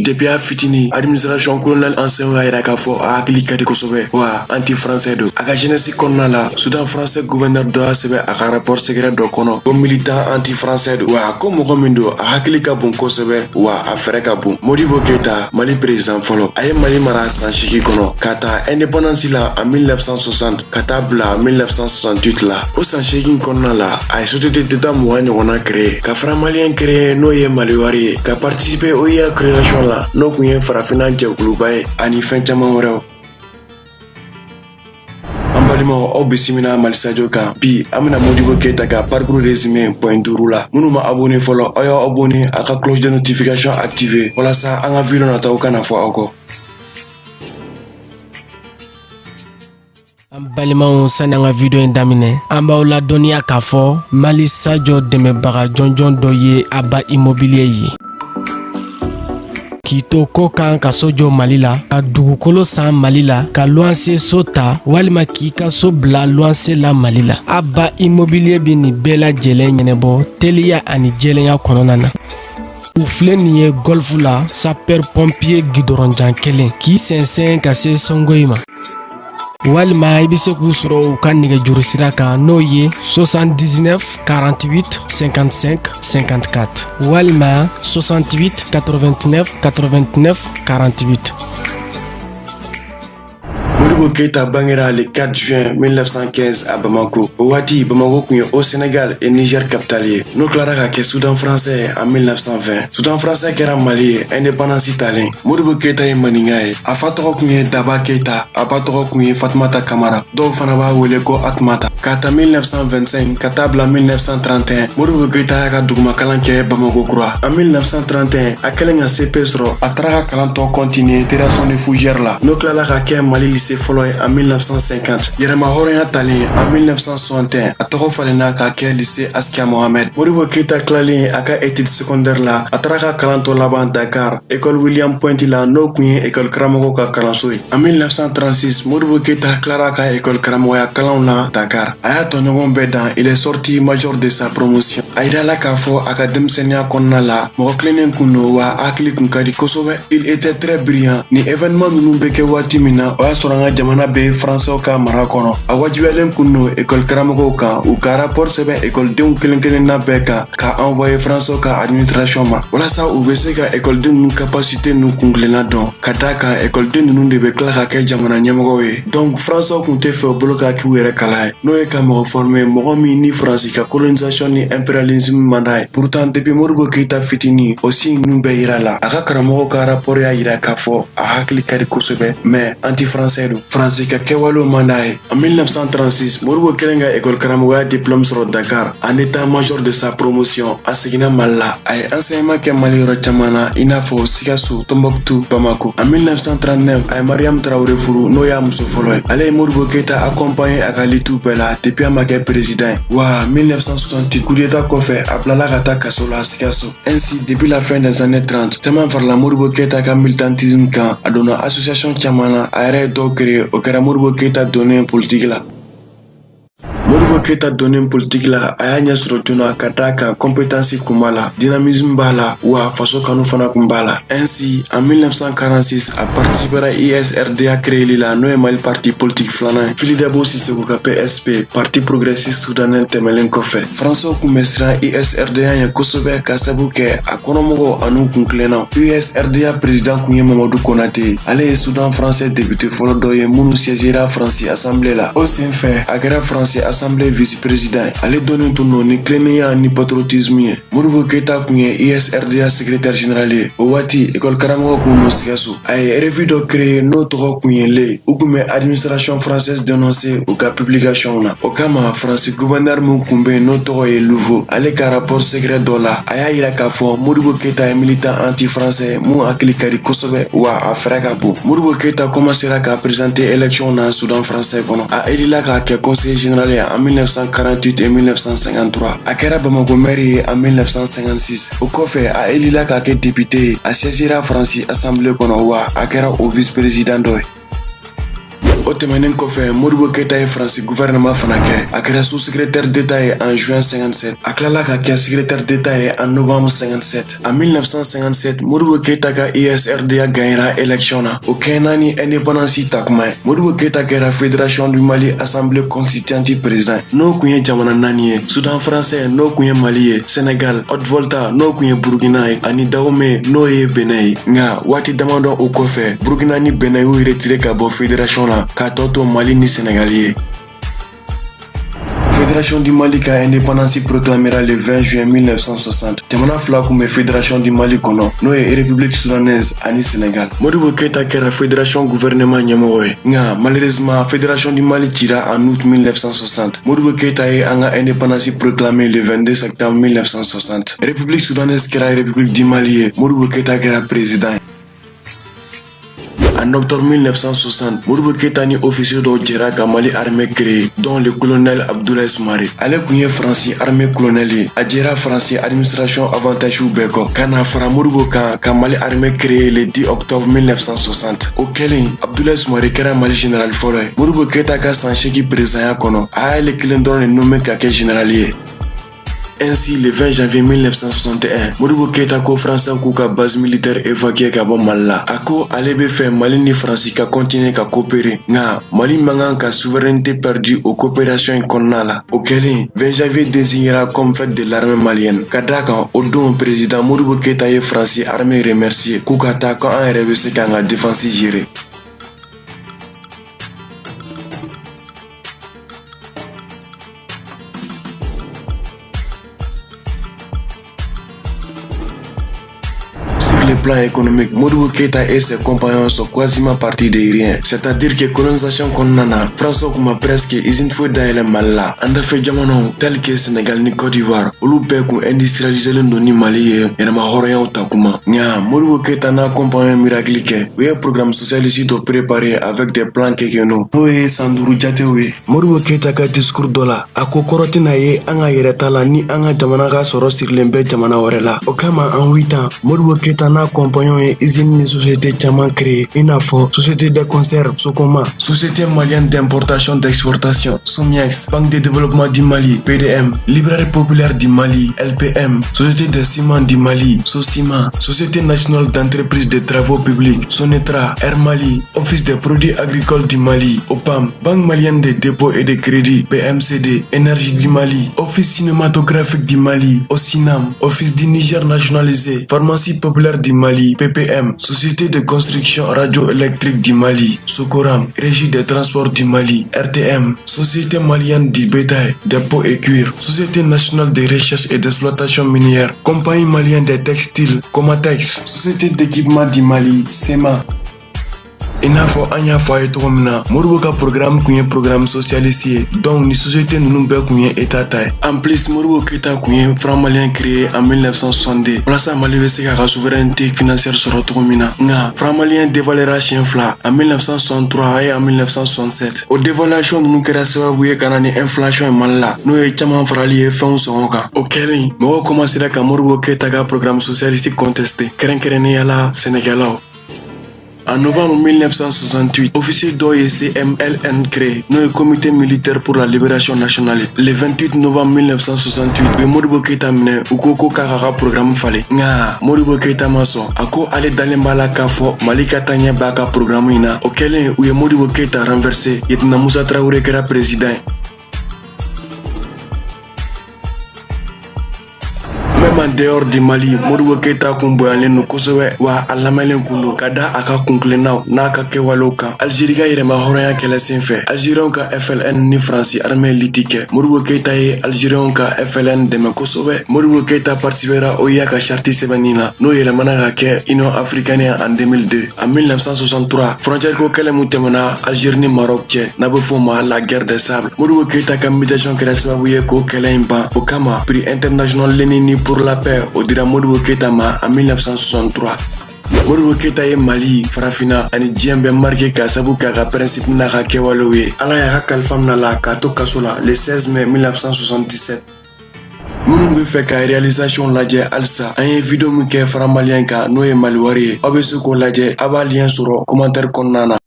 depuis a fitini administration colonial ancien wa ira ka fo a hakili kadi kosɛbɛ wa anti français do a ka jeunesse kɔnɔna la Soudan français gouverneur dɔ y'a sɛbɛn a ka rapport secret dɔ kɔnɔ ko militant anti français do wa ko mɔgɔ min do a hakili ka bon kosɛbɛ wa a fɛrɛ ka bon. Modibo Keita Mali président fɔlɔ a ye Mali mara san 8 kɔnɔ ka taa indépendance la en 1960 ka taa bila 1968 la. O san 8 kɔnɔna la a ye société d'état 20 ɲɔgɔnna créé ka fara malien créé n'o ye maliwari ye ka participer OIA création la n'o kun ye farafina jɛkuluba ye ani fɛn caman wɛrɛw. An balimaw aw bisimila Mali Sadio kan bi an bɛna Modibo Keita ka parcours résumé point 5 la. Minnu ma abonné fɔlɔ aw y'aw abonné a ka cloche de notification activé walasa an ka vidéo nataw kana fɔ aw kɔ. An balimaw sani an ka video in daminɛ an b'aw ladɔnniya k'a fɔ Mali Sadio dɛmɛbaga jɔnjɔn dɔ ye Aba Immobilier ye. K'i to ko kan ka so jɔ Mali la, ka dugukolo san Mali la, ka luwanse so ta walima k'i ka so bila luwanse la Mali la. Aba Immobilier bi nin bɛɛ lajɛlen ɲɛnɛbɔ teliya ani jɛlenya kɔnɔna na. U filɛ nin ye golf la sapeur pompier gidɔrɔnjan kelen k'i sɛnsɛn ka se Songoyi ma. Walima i bɛ se k'u sɔrɔ u ka nɛgɛjuru sira kan n'o ye 79 48 55 54 walima 68 89 89 48. Modibo Keita bangera le 4 juin 1915 à Bamako. Au waati Bamako kun ye au Sénégal et Niger capital ye. N'o tilara ka kɛ Soudan français en 1920. Soudan français kɛra Mali ye indépendance talen. Modibo Keita ye maninga ye. A fa tɔgɔ kun ye Daba Keita, a ba tɔgɔ kun ye Fatumata Kamara. Dɔw fana b'a wele ko Atumata. Ka ta 1925 ka taa bila 1931 Modibo Keita y'a ka dugumakalan kɛ Bamako kura. En 1931 a kɛlen ka CP sɔrɔ a taara ka kalan tɔ continuer Terrason de Fougère la. N'o tilala ka kɛ Mali lycée fɔlɔ ye en 1950. Yɛrɛma hɔrɔnya talen en 1961 a tɔgɔ falenna ka kɛ lycée Askia Mohamed. Modibo Keita tilalen a ka étude secondaire la a taara ka kalan tɔ laban Dakar école William Pointe la n'o kun ye école karamɔgɔ ka kalanso ye. En 1936 Modibo Keita tilara ka école karamɔgɔya kalanw na Dakar. A y'a tɔɲɔgɔn bɛɛ dan il est sorti major de sa promotion. A yirala k'a fɔ a ka denmisɛnniya kɔnɔna la mɔgɔ tilennen kun no wa hakili kun ka di kosɛbɛ. Il était très brillant. Ni événement ninnu bɛ kɛ waati min na o y'a sɔrɔ an ka jamana bɛ Français ka mara kɔnɔ. A wajibiyalen kun no école karamɔgɔw kan u ka rapport sɛbɛn écoledenw kelen kelenna bɛɛ kan ka envoyer Français ka administration ma walasa u bɛ se ka écoleden ninnu capacité ninnu kunkilenna dɔn ka d'a kan écoleden ninnu de bɛ tila ka kɛ jamana ɲɛmɔgɔw ye. Donc Français kun tɛ fɛ u bolo ka k'u yɛrɛ kala ye n'o ye ka mɔgɔ former mɔgɔ min ni Faransi ka colonisation ni impérialisme manda ye. Pourtant depuis Modibo Keita fitini o signe ninnu bɛɛ yira la a ka karamɔgɔ ka rapport y'a yira k'a fɔ a hakili ka di kosɛbɛ mais anti français do. Faransi ka kɛwalew manda ye. En 1936 Modibo kɛlen ka école karamɔgɔya diplôme sɔrɔ Dakar en état major de sa promotion a seginna Mali la. A ye enseignement kɛ Mali yɔrɔ caman na i n'a fɔ Sikasso, Tombouctou, Bamako. En 1939 a ye Mariam Traoré furu n'o y'a muso fɔlɔ ye. Ale ye Modibo Keita accompagné a ka litu bɛɛ la depuis a ma kɛ président ye. Wa 1968 coup d'état kɔfɛ a bilala ka taa kaso la Sikasso. Ainsi depuis la fin des années 30 caman farala Modibo Keita ka militantisme kan a donna association caman na a yɛrɛ ye dɔw créé o kɛra Modibo Keita donnen politique la. Modibo Keita donnen politique la a y'a ɲɛ sɔrɔ joona ka d'a kan compétence kun b'a la, dynamisme b'a la wa faso kanu fana kun b'a la. Ainsi en 1946 a participera ISRDA créeli la n'o ye Mali parti politique filanan ye. Fili Dabo Sisoko ka PSP parti progressiste soudanais tɛmɛlen kɔfɛ Français kun bɛ siran ISRDA ɲɛ kosɛbɛ ka sabu kɛ a kɔnɔmɔgɔw an'u kun tilennaw. ISRDA président kun ye Mamadou Konate ye. Ale ye Soudan français député fɔlɔ dɔ ye minnu siégera Faransi assemblée la. O senfɛ a kɛra Faransi assemblée vice-président ye. Ale donnen tun don ni tilennenya ni patriotisme ye. Modibo Keita kun ye ISRDA secrétaire général ye. O waati école karamɔgɔ kun no Sikasso. A ye revue dɔ créé n'o tɔgɔ kun ye le. U kun bɛ administration française dénoncer u ka publication na. O kama Faransi gouverneur min kun bɛ n'o tɔgɔ ye Louveau. Ale ka rapport secret dɔ la a y'a yira k'a fɔ Modibo Keita ye militant anti-français mun hakili ka di kosɛbɛ wa a fɛrɛ ka bon. Modibo Keita commencera ka présenter élection na Soudan français kɔnɔ. A élila k'a kɛ conseiller général ye en 1948 et 1953. A kɛra Bamako maire ye en 1956. O kɔfɛ a élila k'a kɛ député ye. A siégera Faransi assemblée kɔnɔ wa a kɛra o vice-président dɔ ye. O tɛmɛnen kɔfɛ Modibo Keita ye France gouvernement fana kɛ. A kɛra sous-secrétaire d'État ye en juin 57. A tilala ka kɛ secrétaire d'État ye en novembre 57. En 1957, Modibo Keita ka ISRDA gagnera élection na. O kɛɲɛna ni indépendance takuma ye. Modibo Keita kɛra Fédération du Mali Assemblée constituante président. N'o kun ye jamana 4 ye. Soudan français n'o kun ye Mali ye. Sénégal, Haute-Volta n'o kun ye Burkina ye. Ani Dahomey n'o ye Benin ye. Nga waati damadɔ o kɔfɛ, Burkina ni Benin y'u retiré ka bɔ fédération la k'a tɔ to Mali ni Sénégal ye. Fédération du Mali ka indépendance proclamera le 20 juin 1960. Jamana fila kun bɛ Fédération du Mali kɔnɔ n'o ye République soudanaise ani Sénégal. Modibo Keita kɛra Fédération gouvernement ɲɛmɔgɔ ye. Nga malheureusement Fédération du Mali cira en août 1960. Modibo Keita ye an ka indépendance proclamé le 22 septembre 1960. République soudanaise kɛra République du Mali ye. Modibo Keita kɛra président. En octobre 1960, Modibo Keita ni officier dɔw jɛra ka Mali armée créé, dont le colonel Abdoulaye Soumaré. Ale kun ye Faransi armée colonel ye. A jɛra Faransi administration avantage bɛɛ kɔ. Ka na fara Modibo kan ka Mali armée créé le 10 octobre 1960. O kɛlen, Abdoulaye Soumaré kɛra Mali général fɔlɔ ye. Modibo Keita ka san 8 présidentya kɔnɔ, a y'ale kelen dɔrɔn de nommé ka kɛ général ye. Ainsi, le 20 janvier 1961, Modibo Keita ko français k'u ka base militaire évacuée ka bɔ Mali la. A ko ale bɛ fɛ Mali ni Faransi ka continuer ka coopérer. Nga Mali man kan ka souveraineté perdue o coopération in kɔnɔna la. O kɛlen, 20 janvier désignera comme fête de l'armée malienne. Ka d'a kan, o don président Modibo Keita ye Faransi armée remercier k'u ka taa ko an yɛrɛ bɛ se k'an ka défense gérer. Le plan économique, Modibo Keita et ses compagnons sont quasiment partis de rien. C'est-à-dire que colonisation kɔnɔna France kuma presque usine foyi dayɛlɛ Mali la. An dafɛ jamanaw tel que Sénégal ni Côte d'Ivoire, olu bɛɛ kun industrialiselen don ni Mali ye yɛrɛma hɔrɔnyaw ta kuma. Nga Modibo Keita n'a compagnons miracle kɛ. U ye programme socialiste dɔ préparé avec des plans quinquennaux. N'o ye san 5 jatew ye. Modibo Keita ka discours dɔ la, a ko kɔrɔ tɛna ye an ka yɛrɛ ta la ni an ka jamana ka sɔrɔ sirilen bɛ jamana wɛrɛ la. O kama en 8 ans, Modibo Keita n'a compagnon ye usine ni société caman créé, i n'a fɔ société de conserve Socoma, société malienne d'importation d'exportation Somiex, banque de développement du Mali PDM, librairie populaire du Mali LPM, société de ciment du Mali Socima, société nationale d'entreprise de travaux publics Sonetra, Air Mali, office des produits agricoles du Mali OPAM, banque malienne de dépôt et de crédit PMCD, énergie du Mali, office cinématographique du Mali OSINAM, office du Niger nationalisé, pharmacie populaire du Mali PPM, Société de construction radioélectrique du Mali, Socoram, Régie des transports du Mali, RTM, Société malienne du bétail, dépôt et cuir, Société nationale de recherche et d'exploitation minière, Compagnie malienne des textiles, Comatex, Société d'équipement du Mali, SEMA. I n'a fɔ an y'a fɔ a ye cogo min na, Modibo ka programme kun ye programme socialiste ye, donc ni société ninnu bɛɛ kun ye état ta ye. En plus, Modibo Keita kun ye franc malien créé en 1962 walasa Mali bɛ se k'a ka souveraineté financière sɔrɔ cogo min na. Nga franc malien dévaluera siɲɛ 2 en 1963 et en 1967. O dévaluation ninnu kɛra sababu ye ka na ni inflation ye Mali la, n'o ye caman farali ye fɛnw sɔngɔ kan. O kɛlen, mɔgɔw commencera ka Modibo Keita ka programme socialiste contester, kɛrɛnkɛrɛnnenya la Sénégalaw. En novembre 1968, officier dɔ ye CMLN créé, n'o ye comité militaire pour la libération nationale. Le 28 novembre 1968, u ye Modibo Keita minɛ, u ko k'a ka programme falen. Nga Modibo Keita ma sɔn, a ko ale dalen b'a la k'a fɔ Mali ka taa ɲɛ b'a ka programme in na. O kɛlen, u ye Modibo Keita renversé, lieutenant Moussa Traoré kɛra président. Même en dehors du Mali, Modibo Keita kun bonyalen don kosɛbɛ wa a lamɛnlen kun don ka da a ka kunkilennaw n'a ka kɛwalew kan. Algérie ka yɛrɛma hɔrɔnya kɛlɛ sen fɛ, Algériens ka FLN ni Faransi armée liti kɛ. Modibo Keita ye Algériens ka FLN dɛmɛ kosɛbɛ. Modibo Keita participera OIA ka charte sɛbɛnni na, n'o yɛlɛmana ka kɛ Union africaine en 2002. En 1963, frontière ko kɛlɛ mun tɛmɛna Algérie ni Maroc cɛ, n'a bɛ fɔ o ma la guerre des sables. Modibo Keita ka médiation kɛra sababu ye k'o kɛlɛ in ban. O kama, prix international Lénine pour la paix o dira Modibo Keita ma en 1963. Modibo Keita ye Mali, Farafina ani diɲɛ bɛɛ marqué k'a sabu k'a ka principe n'a ka kɛwalew ye. Ala y'a ka kalifa minɛ la k'a to kaso la le 16 mai 1977. Minnu bɛ fɛ ka réalisation lajɛ halisa, an ye vidéo min kɛ franc malien kan n'o ye Maliwari ye. Aw bɛ se k'o lajɛ, a b'a lien sɔrɔ commentaire kɔnɔna na.